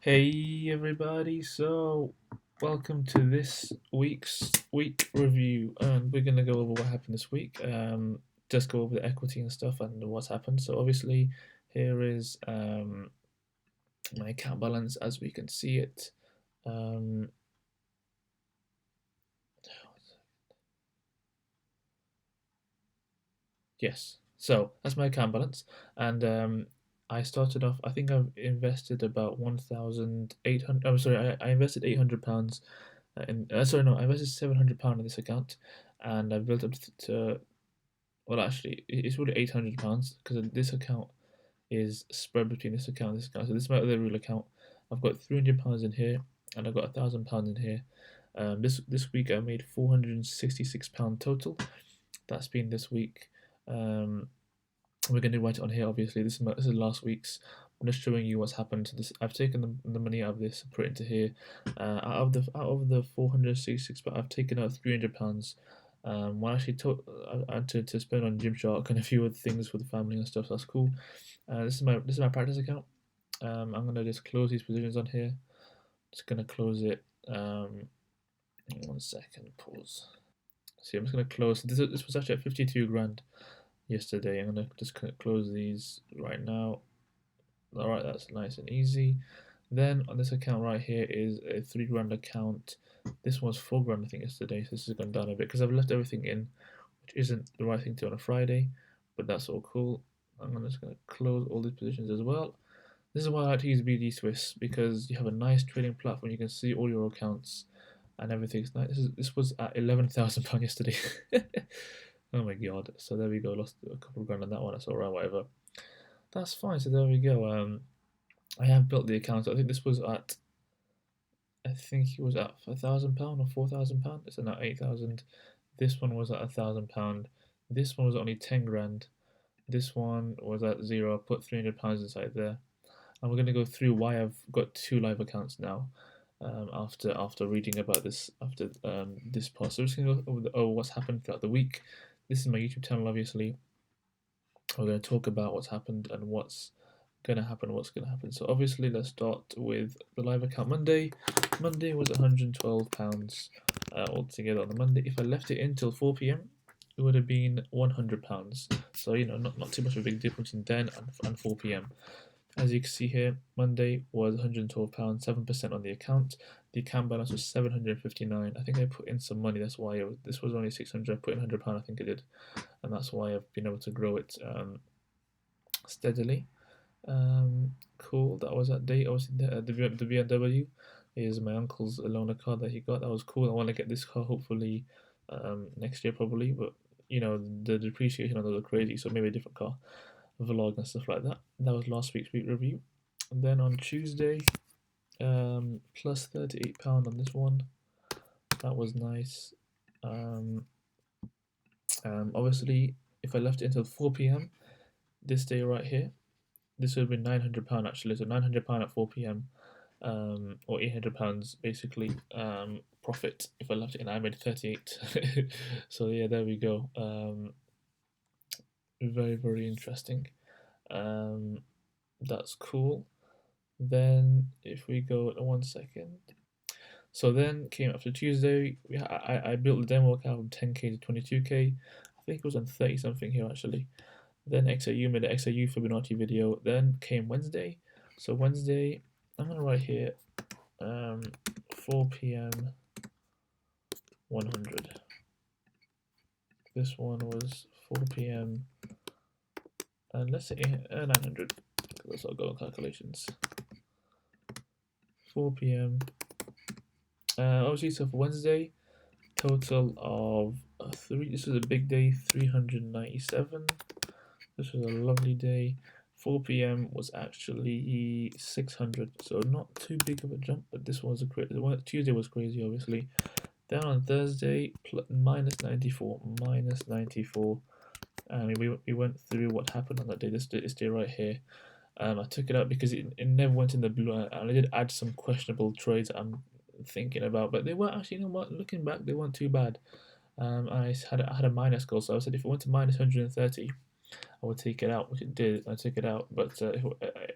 Hey everybody, so welcome to this week's week review, and we're gonna go over what happened this week. Just go over the equity and stuff and what's happened. So obviously, here is my account balance as we can see it. Um, yes, so that's my account balance, and I started off. I think I've invested about 1,800. I'm sorry, I invested £800 sorry, no, I invested £700 in this account, and I built up to well, actually, it's really £800 because this account is spread between this account and this account. So this is my other real account. I've got £300 in here, and I've got £1,000 in here. This week I made £466 total. That's been this week. Um, we're going to write it on here. Obviously, this is last week's. I'm just showing you what's happened to this. I've taken the money out of this, put it into here. Out of the 466, but I've taken out £300. Well, actually, I had to spend on Gymshark and a few other things for the family and stuff. So that's cool. This is my practice account. I'm gonna just close these positions on here. Just gonna close it. 1 second, pause. See, I'm just gonna close. This was actually at 52 grand yesterday. I'm gonna just close these right now. All right, that's nice and easy. Then on this account right here is a 3 grand account. This was 4 grand I think yesterday. So this has gone down a bit because I've left everything in, which isn't the right thing to on a Friday, but that's all cool. I'm just gonna close all these positions as well. This is why I like to use BD Swiss because you have a nice trading platform. You can see all your accounts and everything's nice. This was at £11,000 yesterday. Oh my god! So there we go. Lost a couple of grand on that one. That's alright. Whatever. That's fine. So there we go. I have built the account. I think this was at. I think it was at £1,000 or £4,000. It's now 8,000. This one was at £1,000. This one was only 10 grand. This one was at zero. I put £300 inside there. And we're going to go through why I've got two live accounts now. After reading about this this post, so we're just going to go over what's happened throughout the week. This is my YouTube channel, obviously. We're going to talk about what's happened and what's going to happen. What's going to happen. So obviously, let's start with the live account Monday. Monday was £112 altogether on the Monday. If I left it until 4 p.m., it would have been £100. So not too much of a big difference in then and 4 p.m. As you can see here, Monday was £112, 7% on the account. The account balance was 759. I think I put in some money. That's why this was only 600. I put in £100. I think I did, and that's why I've been able to grow it steadily. Cool. That was that day. Obviously, the BMW is my uncle's loaner car that he got. That was cool. I want to get this car hopefully next year probably, but the depreciation on those are crazy. So maybe a different car, vlog and stuff like that. That was last week's week review. And then on Tuesday, plus £38 on this one. That was nice. Obviously, if I left it until 4 p.m. this day right here, this would have been £900 actually. So £900 at 4 p.m. Or £800 basically profit if I left it in. I made 38. So yeah, there we go. Very, very interesting. That's cool. Then if we go 1 second. So then came after Tuesday. I built the demo account from 10k to 22k. I think it was on 30 something here actually. Then XAU made an XAU Fibonacci video. Then came Wednesday. So Wednesday, I'm gonna write here 4 p.m. 100. This one was 4 p.m. and let's say 900. Let's all go on calculations. 4 p.m. Obviously, so for Wednesday, total of three. This was a big day, 397. This was a lovely day. 4 p.m. was actually 600, so not too big of a jump, but this was a crazy. Tuesday was crazy, obviously. Then on Thursday, minus 94, minus 94. And we went through what happened on that day. This day right here. I took it out because it never went in the blue, and I did add some questionable trades I'm thinking about, but they weren't actually. You know what? Looking back, they weren't too bad. I had a minus goal, so I said if it went to minus 130, I would take it out, which it did. I took it out, but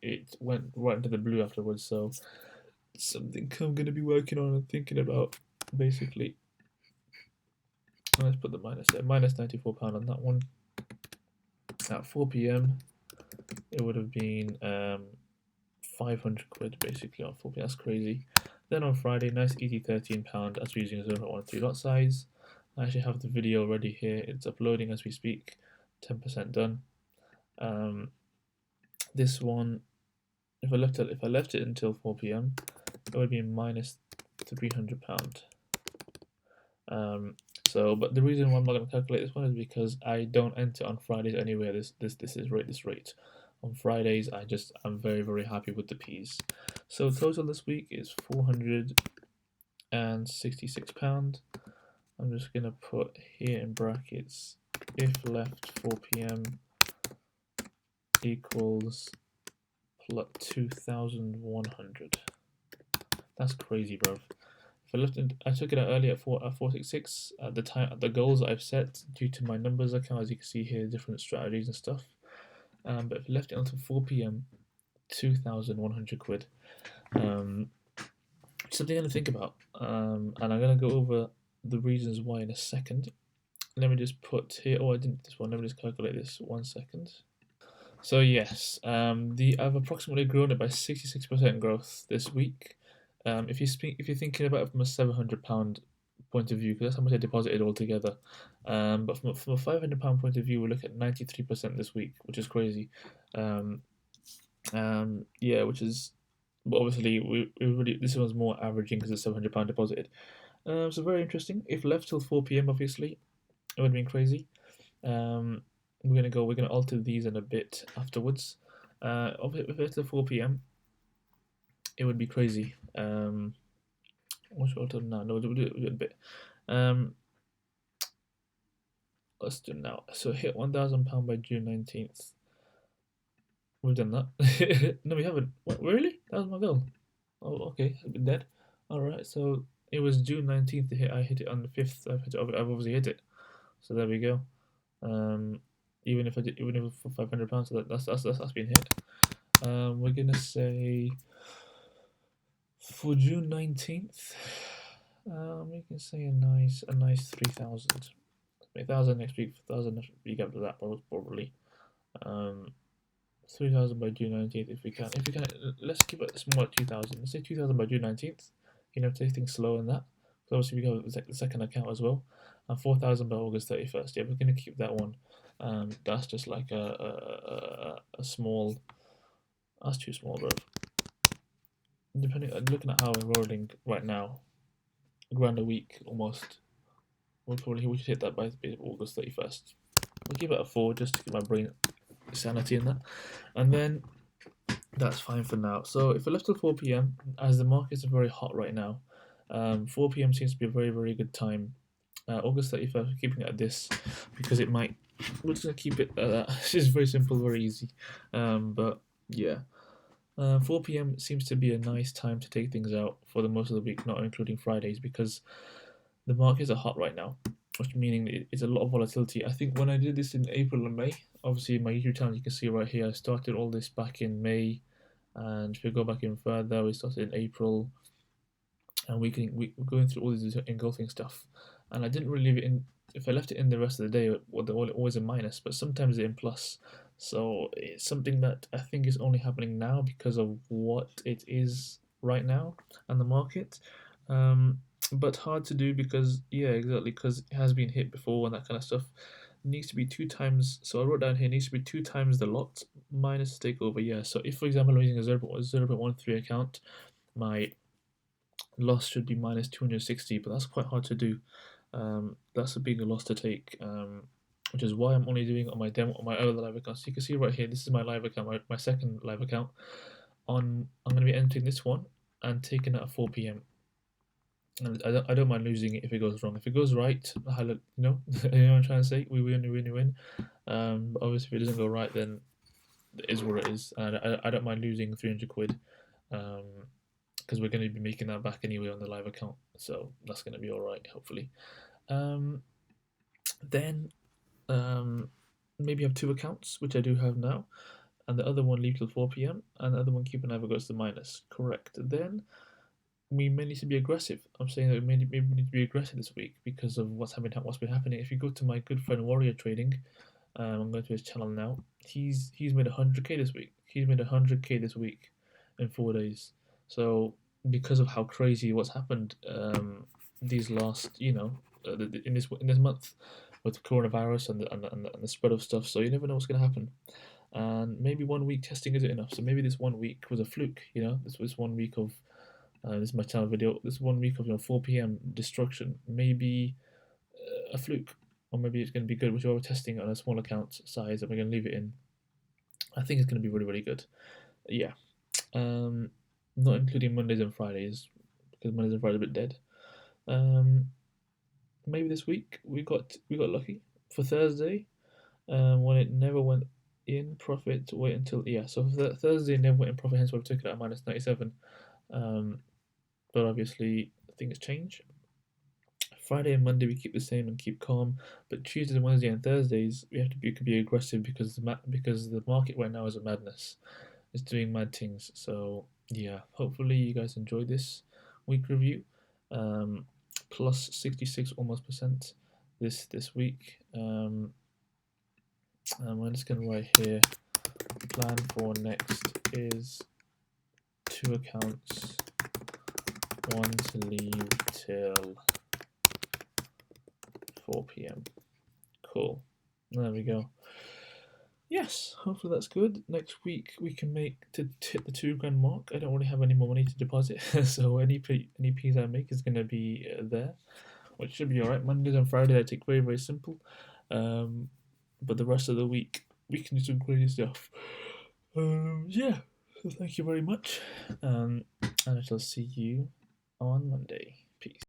it went right into the blue afterwards. So something I'm gonna be working on and thinking about, basically. Let's put the minus there. Minus £94 on that one. At 4 p.m. it would have been 500 quid basically on 4 p.m. That's crazy. Then on Friday, nice easy £13 as we're using 0.13 lot size. I actually have the video ready here. It's uploading as we speak. 10% done. This one, if I left it until 4 p.m., it would be minus £300. But the reason why I'm not going to calculate this one is because I don't enter on Fridays anywhere. This rate. On Fridays, I'm very, very happy with the P's. So total this week is £466. I'm just gonna put here in brackets if left 4 p.m. equals plus 2,100. That's crazy, bro. If I left it, I took it out earlier at 466 at the time. At the goals I've set due to my numbers account, as you can see here, different strategies and stuff. But if I left it until 4 p.m., 2,100 quid. Something I'm gonna think about. And I'm gonna go over the reasons why in a second. Let me just put here. Oh, I didn't this one. Let me just calculate this. 1 second. So yes, I've approximately grown it by 66% growth this week. If you're thinking about it from a £700 point of view, because that's how much I deposited altogether. But from a £500 point of view, we look at 93% this week, which is crazy. Yeah, which is, but obviously we really this one's more averaging because it's £700 deposited. So very interesting. If left till 4 p.m, obviously, it would have been crazy. We're gonna alter these in a bit afterwards. If it's till 4 p.m, it would be crazy. What should I alter now? No, we'll do it in a bit. Let's do it now. So hit £1,000 by June 19th. We've done that. No, we haven't. What, really? That was my goal. Oh, okay. I've been dead. All right. So it was June 19th to hit. I hit it on the 5th. I've obviously hit it. So there we go. Even if for £500, so that's been hit. We're gonna say for June 19th, we can say a nice 3,000. 1,000 next week, 1,000 next week after that, probably. 3,000 by June 19th if we can. Let's keep it small at 2,000. Let's say 2,000 by June 19th. Take things slow in that. So obviously we got the second account as well. And 4,000 by August 31st. Yeah, we're gonna keep that one. That's just like a small. That's too small, bro. Looking at how we're rolling right now, grand a week almost. We should hit that by August 31st. We'll keep it at 4 just to keep my brain sanity in that, and then that's fine for now. So if I left till 4 p.m, as the markets are very hot right now, 4 p.m seems to be a very, very good time. August 31st, we're keeping it at this because it might. We're just gonna keep it at that. It's just very simple, very easy. But yeah. 4 p.m. seems to be a nice time to take things out for the most of the week, not including Fridays, because the markets are hot right now, which meaning it's a lot of volatility. I think when I did this in April and May, obviously in my YouTube channel, you can see right here, I started all this back in May, and if we go back in further, we started in April, and we're going through all these engulfing stuff, and I didn't really leave it in. If I left it in the rest of the day, they're always a minus, but sometimes they're in plus. So it's something that I think is only happening now because of what it is right now and the market. But hard to do because, yeah, exactly, because it has been hit before and that kind of stuff. It needs to be 2 times. So I wrote down here, it needs to be 2 times the lot minus takeover. Yeah. So if, for example, I'm using a 0.13 account, my loss should be minus 260, but that's quite hard to do. That's a big loss to take. Which is why I'm only doing it on my demo on my other live account. So you can see right here, this is my live account, my second live account. I'm going to be entering this one and taking it at 4 p.m. And I don't mind losing it if it goes wrong. If it goes right, you know what I'm trying to say? We win. But obviously, if it doesn't go right, then it is what it is. And I don't mind losing 300 quid. Because we're going to be making that back anyway on the live account. So that's going to be alright, hopefully. Then maybe have 2 accounts, which I do have now. and the other one leave till 4 p.m. and the other one keep and never goes to minus. Correct. Then we may need to be aggressive. I'm saying that maybe we need to be aggressive this week because of what's been happening. If you go to my good friend Warrior Trading, I'm going to his channel now. He's made 100k this week. He's made 100k this week in 4 days. So because of how crazy what's happened these last in this month with coronavirus and the spread of stuff, so you never know what's going to happen. And maybe 1 week testing isn't enough. So maybe this 1 week was a fluke. This was 1 week of this is my channel video. This 1 week of 4 p.m. destruction. Maybe a fluke, or maybe it's going to be good, which we're testing on a small account size, and we're going to leave it in. I think it's going to be really, really good. Yeah, not including Mondays and Fridays because Mondays and Fridays are a bit dead. Maybe this week we got lucky for Thursday, when it never went in profit. Wait until so for Thursday never went in profit, hence why we took it at -97. But obviously things change. Friday and Monday we keep the same and keep calm, but Tuesdays, Wednesday, and Thursdays we have to be aggressive because the market right now is a madness. It's doing mad things. So yeah, hopefully you guys enjoyed this week review. Plus 66 almost percent this week. I'm just gonna write here. Plan for next is 2 accounts, 1 to leave till 4 p.m. Cool. There we go. Yes, hopefully that's good. Next week we can make to hit the £2,000 mark. I don't really have any more money to deposit, so any P's I make is gonna be there, which should be alright. Mondays and Fridays I take very, very simple, but the rest of the week we can do some crazy stuff. Yeah. So thank you very much, and I shall see you on Monday. Peace.